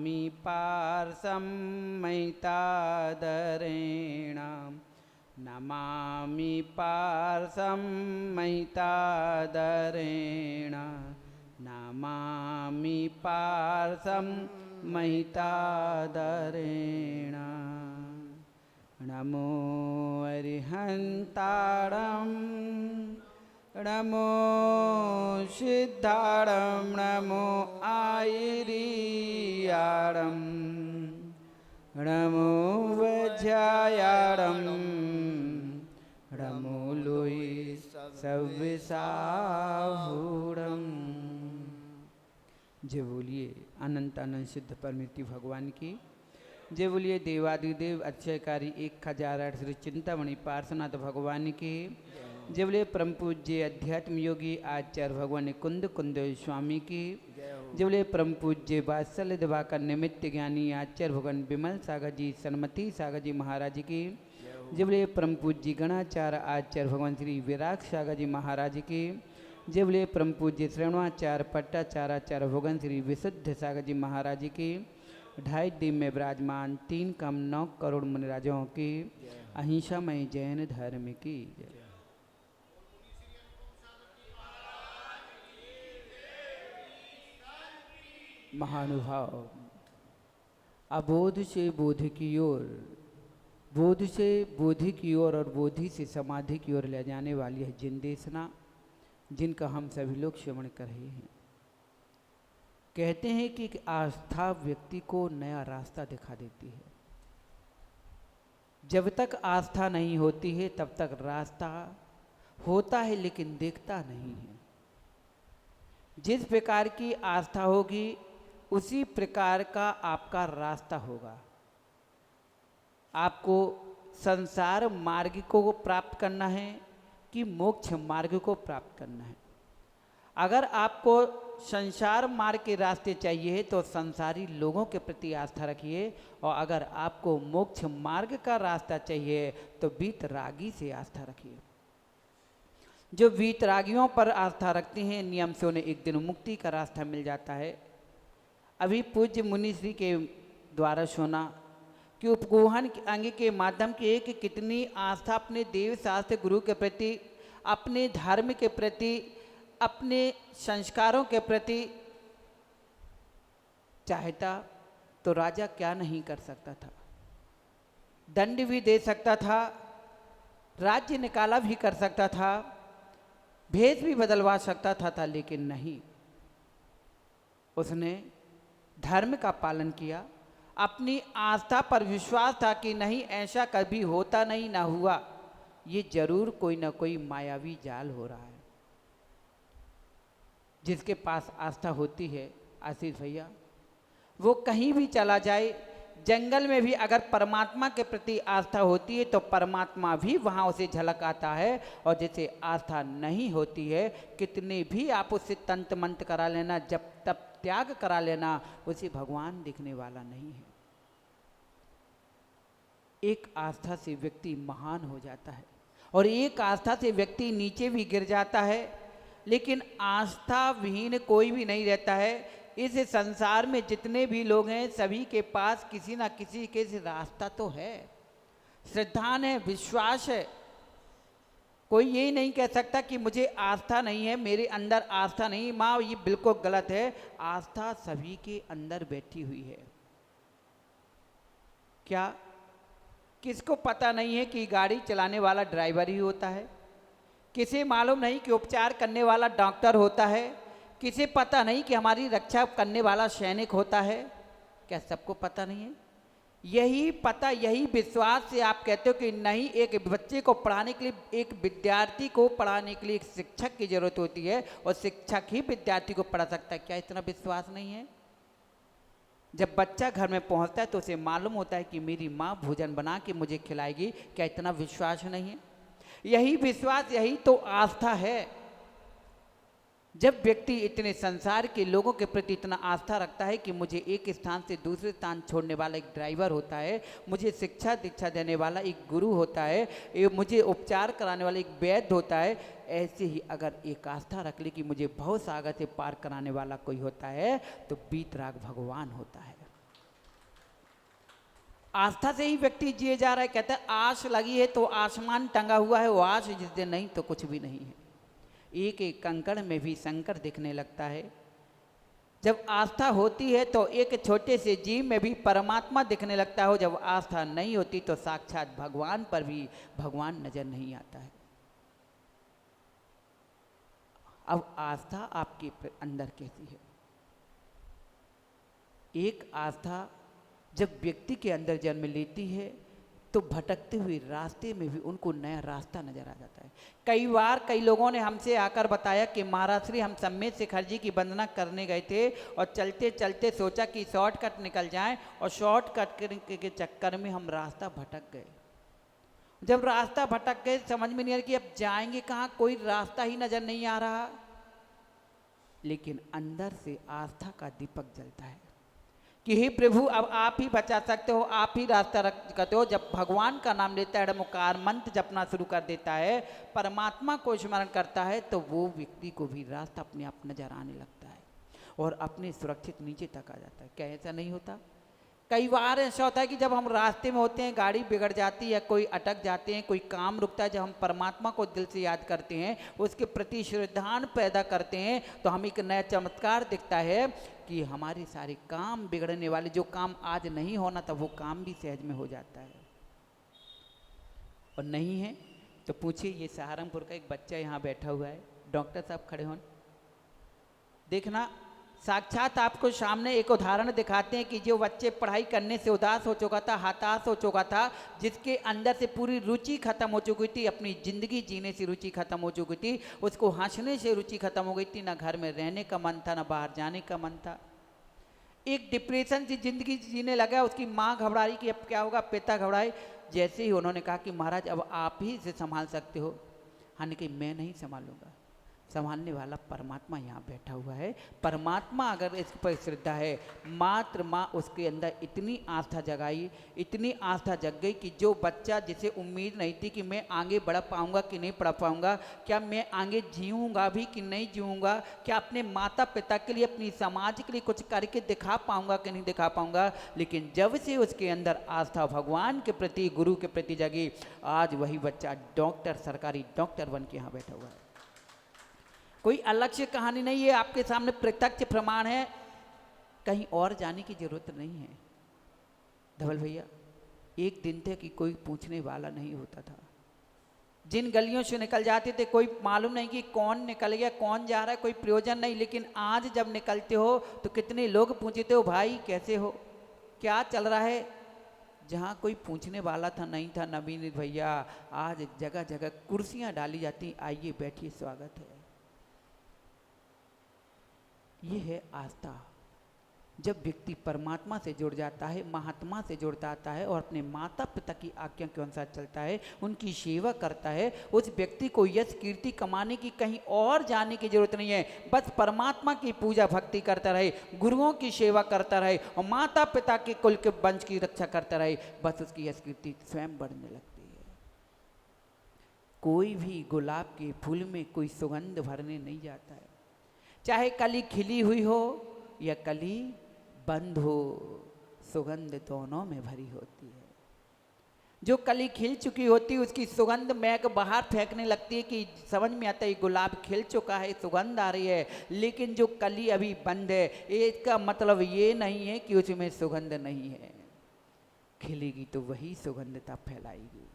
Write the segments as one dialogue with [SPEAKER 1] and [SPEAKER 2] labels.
[SPEAKER 1] नमामि पार्श्वं महितादरेण नमामि पार्श्वं महितादरेण नमामि पार्श्वं महितादरेण नमो अरिहन्ताणं नमो सिद्धाणं नमो आयिरीयाणं नमो वज्रायाणं नमो लोई सव्यसाहूणं। जय बोलिए अनंत अनंत सिद्ध परमेति भगवान की। जय बोलिए देवादिदेव अक्षयकारी 1008 श्री चिंतामणि पार्श्वनाथ भगवान की। जय बोलिए परम पूज्य अध्यात्म योगी आचार्य भगवान कुंद कुंद स्वामी की। जय बोलिए परम पूज्य वात्सल्य दिवाकर निमित्त ज्ञानी आचार्य भगवान विमल सागर जी सन्मति सागर जी महाराज की। जय बोलिए परम पूज्य गणाचार्य आचार्य भगवान श्री विराग सागर जी महाराज की। जय बोलिए परम पूज्य श्रवणाचार्य पट्टाचार्य भगवान श्री विशुद्ध सागर जी महाराज की। 2.5 दिन में विराजमान 3 कम 9 करोड़ मुनिराजों की अहिंसामय जैन धर्म की। महानुभाव, अबोध से बोध की ओर, बोध से बोधि की ओर और बोधि से समाधि की ओर ले जाने वाली है जिन देशना जिनका हम सभी लोग श्रवण कर रहे हैं। कहते हैं कि आस्था व्यक्ति को नया रास्ता दिखा देती है। जब तक आस्था नहीं होती है तब तक रास्ता होता है लेकिन दिखता नहीं है। जिस प्रकार की आस्था होगी उसी प्रकार का आपका रास्ता होगा। आपको संसार मार्ग को प्राप्त करना है कि मोक्ष मार्ग को प्राप्त करना है। अगर आपको संसार मार्ग के रास्ते चाहिए तो संसारी लोगों के प्रति आस्था रखिए, और अगर आपको मोक्ष मार्ग का रास्ता चाहिए तो वीतरागी से आस्था रखिए। जो वीतरागियों पर आस्था रखते हैं नियम से उन्हें एक दिन मुक्ति का रास्ता मिल जाता है। अभी पूज्य मुनि श्री के द्वारा सुना कि उपगोहन अंग के माध्यम के कि कितनी आस्था अपने देव शास्त्र गुरु के प्रति, अपने धर्म के प्रति, अपने संस्कारों के प्रति चाहता तो राजा क्या नहीं कर सकता था। दंड भी दे सकता था, राज्य निकाला भी कर सकता था, भेष भी बदलवा सकता था, लेकिन नहीं, उसने धर्म का पालन किया। अपनी आस्था पर विश्वास था कि नहीं ऐसा कभी होता नहीं, ना हुआ, ये जरूर कोई ना कोई मायावी जाल हो रहा है। जिसके पास आस्था होती है आशीष भैया, वो कहीं भी चला जाए, जंगल में भी अगर परमात्मा के प्रति आस्था होती है तो परमात्मा भी वहाँ उसे झलक आता है। और जैसे आस्था नहीं होती है, कितने भी आप उससे तंत्र मंत्र करा लेना, जब तब त्याग करा लेना, उसे भगवान दिखने वाला नहीं है। एक आस्था से व्यक्ति महान हो जाता है और एक आस्था से व्यक्ति नीचे भी गिर जाता है, लेकिन आस्था विहीन कोई भी नहीं रहता है। इस संसार में जितने भी लोग हैं सभी के पास किसी ना किसी के रास्ता तो है, श्रद्धा है, विश्वास है। कोई यही नहीं कह सकता कि मुझे आस्था नहीं है, मेरे अंदर आस्था नहीं। माँ ये बिल्कुल गलत है। आस्था सभी के अंदर बैठी हुई है। क्या किसको पता नहीं है कि गाड़ी चलाने वाला ड्राइवर ही होता है? किसे मालूम नहीं कि उपचार करने वाला डॉक्टर होता है? किसे पता नहीं कि हमारी रक्षा करने वाला सैनिक होता है? क्या सबको पता नहीं है? यही पता, यही विश्वास से आप कहते हो कि नहीं, एक बच्चे को पढ़ाने के लिए, एक विद्यार्थी को पढ़ाने के लिए एक शिक्षक की जरूरत होती है और शिक्षक ही विद्यार्थी को पढ़ा सकता है। क्या इतना विश्वास नहीं है? जब बच्चा घर में पहुंचता है तो उसे मालूम होता है कि मेरी माँ भोजन बना के मुझे खिलाएगी। क्या इतना विश्वास नहीं है? यही विश्वास, यही तो आस्था है। जब व्यक्ति इतने संसार के लोगों के प्रति इतना आस्था रखता है कि मुझे एक स्थान से दूसरे स्थान छोड़ने वाला एक ड्राइवर होता है, मुझे शिक्षा दीक्षा देने वाला एक गुरु होता है, मुझे उपचार कराने वाला एक वैद्य होता है, ऐसे ही अगर एक आस्था रख ले कि मुझे भव सागर से पार कराने वाला कोई होता है तो वीतराग भगवान होता है। आस्था से ही व्यक्ति जिए जा रहा है। कहता है आस लगी है तो आसमान टंगा हुआ है, वो आस जिस दिन नहीं तो कुछ भी नहीं है। एक एक कंकड़ में भी शंकर दिखने लगता है। जब आस्था होती है तो एक छोटे से जीव में भी परमात्मा दिखने लगता हो। जब आस्था नहीं होती तो साक्षात भगवान पर भी भगवान नजर नहीं आता है। अब आस्था आपके अंदर कैसी है? एक आस्था जब व्यक्ति के अंदर जन्म लेती है तो भटकते हुए रास्ते में भी उनको नया रास्ता नजर आ जाता है। कई बार कई लोगों ने हमसे आकर बताया कि महाराज श्री, हम सम्मेद शेखर जी की वंदना करने गए थे और चलते चलते सोचा कि शॉर्टकट निकल जाएं और शॉर्टकट के चक्कर में हम रास्ता भटक गए। जब रास्ता भटक गए समझ में नहीं आ रहा कि अब जाएंगे कहाँ, कोई रास्ता ही नजर नहीं आ रहा। लेकिन अंदर से आस्था का दीपक जलता है कि हे प्रभु, अब आप ही बचा सकते हो, आप ही रास्ता करते हो। जब भगवान का नाम लेता है, मुकार मंत्र जपना शुरू कर देता है, परमात्मा को स्मरण करता है, तो वो व्यक्ति को भी रास्ता अपने आप नजर आने लगता है और अपने सुरक्षित नीचे तक आ जाता है। क्या ऐसा नहीं होता? कई बार ऐसा होता है कि जब हम रास्ते में होते हैं, गाड़ी बिगड़ जाती है या कोई अटक जाते हैं, कोई काम रुकता है, जब हम परमात्मा को दिल से याद करते हैं, उसके प्रति श्रद्धान पैदा करते हैं, तो हमें एक नया चमत्कार दिखता है कि हमारे सारे काम बिगड़ने वाले, जो काम आज नहीं होना था, वो काम भी सहज में हो जाता है। और नहीं है तो पूछिए, ये सहारनपुर का एक बच्चा यहाँ बैठा हुआ है, डॉक्टर साहब खड़े हों, देखना साक्षात आपको सामने एक उदाहरण दिखाते हैं कि जो बच्चे पढ़ाई करने से उदास हो चुका था, हताश हो चुका था, जिसके अंदर से पूरी रुचि खत्म हो चुकी थी, अपनी जिंदगी जीने से रुचि खत्म हो चुकी थी, उसको हंसने से रुचि खत्म हो गई थी, ना घर में रहने का मन था, ना बाहर जाने का मन था। एक डिप्रेशन से जिंदगी जीने लगा। उसकी माँ घबराई कि अब क्या होगा, पिता घबराए। जैसे ही उन्होंने कहा कि महाराज अब आप ही इसे संभाल सकते हो, हमने कहा मैं नहीं संभालूंगा, संभालने वाला परमात्मा यहाँ बैठा हुआ है। परमात्मा अगर इस पर श्रद्धा है, मात्र माँ उसके अंदर इतनी आस्था जगाई, इतनी आस्था जग गई कि जो बच्चा जिसे उम्मीद नहीं थी कि मैं आगे बढ़ पाऊंगा कि नहीं पढ़ पाऊंगा, क्या मैं आगे जीऊँगा भी कि नहीं जीऊँगा, क्या अपने माता पिता के लिए, अपनी समाज के लिए कुछ करके दिखा पाऊंगा कि नहीं दिखा पाऊंगा, लेकिन जब से उसके अंदर आस्था भगवान के प्रति, गुरु के प्रति जगी, आज वही बच्चा डॉक्टर, सरकारी डॉक्टर बन के यहाँ बैठा हुआ है। कोई अलग से कहानी नहीं है, आपके सामने प्रत्यक्ष प्रमाण है, कहीं और जाने की जरूरत नहीं है। धवल भैया, एक दिन थे कि कोई पूछने वाला नहीं होता था। जिन गलियों से निकल जाते थे कोई मालूम नहीं कि कौन निकल गया, कौन जा रहा है, कोई प्रयोजन नहीं। लेकिन आज जब निकलते हो तो कितने लोग पूछते हो, भाई कैसे हो, क्या चल रहा है। जहाँ कोई पूछने वाला था नहीं था, नवीन भैया, आज जगह जगह कुर्सियाँ डाली जाती, आइए बैठिए, स्वागत है। ये है आस्था। जब व्यक्ति परमात्मा से जुड़ जाता है, महात्मा से जुड़ता आता है और अपने माता पिता की आज्ञा के अनुसार चलता है, उनकी सेवा करता है, उस व्यक्ति को यश कीर्ति कमाने की कहीं और जाने की जरूरत नहीं है। बस परमात्मा की पूजा भक्ति करता रहे, गुरुओं की सेवा करता रहे और माता पिता के कुल के वंश की रक्षा करता रहे, बस उसकी यश कीर्ति स्वयं बढ़ने लगती है। कोई भी गुलाब के फूल में कोई सुगंध भरने नहीं जाता है, चाहे कली खिली हुई हो या कली बंद हो, सुगंध दोनों में भरी होती है। जो कली खिल चुकी होती है उसकी सुगंध महक बाहर फेंकने लगती है कि समझ में आता है गुलाब खिल चुका है, सुगंध आ रही है। लेकिन जो कली अभी बंद है, इसका मतलब ये नहीं है कि उसमें सुगंध नहीं है, खिलेगी तो वही सुगंधता फैलाएगी।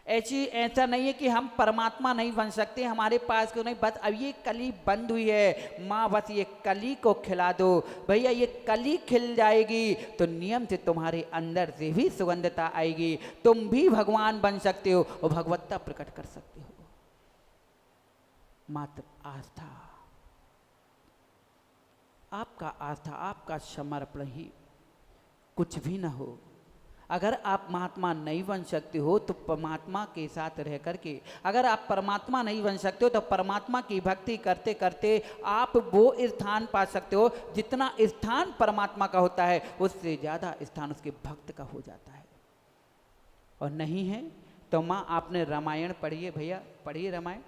[SPEAKER 1] ऐसा नहीं है कि हम परमात्मा नहीं बन सकते, हमारे पास क्यों नहीं, बस अब ये कली बंद हुई है, माँ बस ये कली को खिला दो भैया, ये कली खिल जाएगी तो नियम से तुम्हारे अंदर से भी सुगंधता आएगी, तुम भी भगवान बन सकते हो और भगवत्ता प्रकट कर सकते हो। मात्र आस्था, आपका आस्था, आपका समर्पण ही कुछ भी ना हो। अगर आप महात्मा नहीं बन सकते हो तो परमात्मा के साथ रह करके, अगर आप परमात्मा नहीं बन सकते हो तो परमात्मा की भक्ति करते करते आप वो स्थान पा सकते हो जितना स्थान परमात्मा का होता है, उससे ज़्यादा स्थान उसके भक्त का हो जाता है। और नहीं है तो माँ आपने रामायण पढ़िए, भैया पढ़िए रामायण।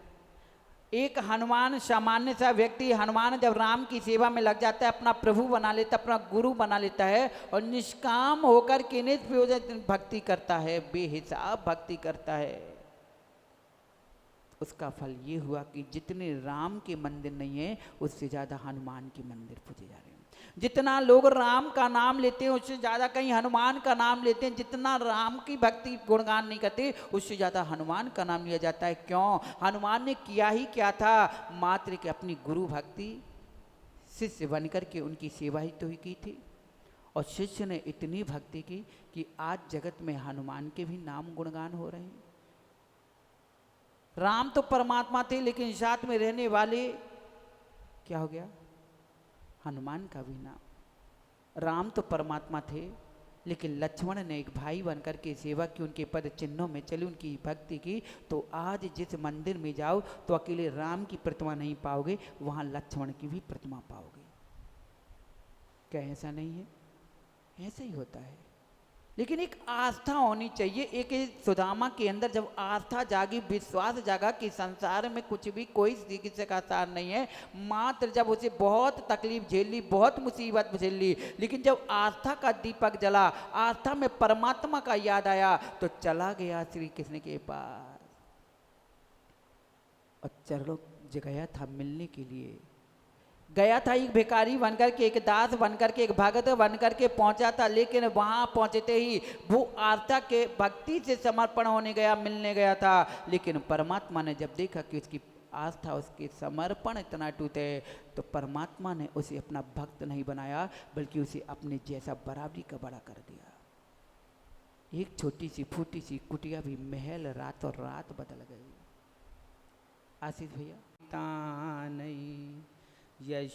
[SPEAKER 1] एक हनुमान सामान्य सा व्यक्ति, हनुमान जब राम की सेवा में लग जाता है, अपना प्रभु बना लेता है, अपना गुरु बना लेता है और निष्काम होकर के निष्प्रयोजन भक्ति करता है, बेहिसाब भक्ति करता है, उसका फल ये हुआ कि जितने राम के मंदिर नहीं है उससे ज़्यादा हनुमान के मंदिर पूजे जा रहे हैं। जितना लोग राम का नाम लेते हैं उससे ज़्यादा कहीं हनुमान का नाम लेते हैं। जितना राम की भक्ति गुणगान नहीं करते उससे ज़्यादा हनुमान का नाम लिया जाता है। क्यों? हनुमान ने किया ही क्या था? मात्र के अपनी गुरु भक्ति, शिष्य बनकर के उनकी सेवा ही तो ही की थी। और शिष्य ने इतनी भक्ति की कि आज जगत में हनुमान के भी नाम गुणगान हो रहे हैं। राम तो परमात्मा थे, लेकिन साथ में रहने वाले क्या हो गया? हनुमान का भी नाम। राम तो परमात्मा थे, लेकिन लक्ष्मण ने एक भाई बनकर के सेवा की, उनके पद चिन्हों में चली, उनकी भक्ति की। तो आज जिस मंदिर में जाओ तो अकेले राम की प्रतिमा नहीं पाओगे, वहां लक्ष्मण की भी प्रतिमा पाओगे। क्या ऐसा नहीं है? ऐसा ही होता है। लेकिन एक आस्था होनी चाहिए। एक सुदामा के अंदर जब आस्था जागी, विश्वास जागा कि संसार में कुछ भी कोई किसी का सार नहीं है, मात्र जब उसे बहुत तकलीफ झेल ली, बहुत मुसीबत झेल ली, लेकिन जब आस्था का दीपक जला, आस्था में परमात्मा का याद आया, तो चला गया श्री कृष्ण के पास और चरणों जगया था मिलने के लिए। गया था एक भिखारी बनकर के, एक दास बनकर के, एक भगत बनकर के पहुंचा था, लेकिन वहां पहुंचते ही वो आस्था के भक्ति से समर्पण होने गया, मिलने गया था। लेकिन परमात्मा ने जब देखा कि उसकी आस्था, उसके समर्पण इतना टूटे, तो परमात्मा ने उसे अपना भक्त नहीं बनाया, बल्कि उसे अपने जैसा बराबरी का बड़ा कर दिया। एक छोटी सी फूटी सी कुटिया भी महल रातों रात बदल गई। आशीष भैया, तानई यश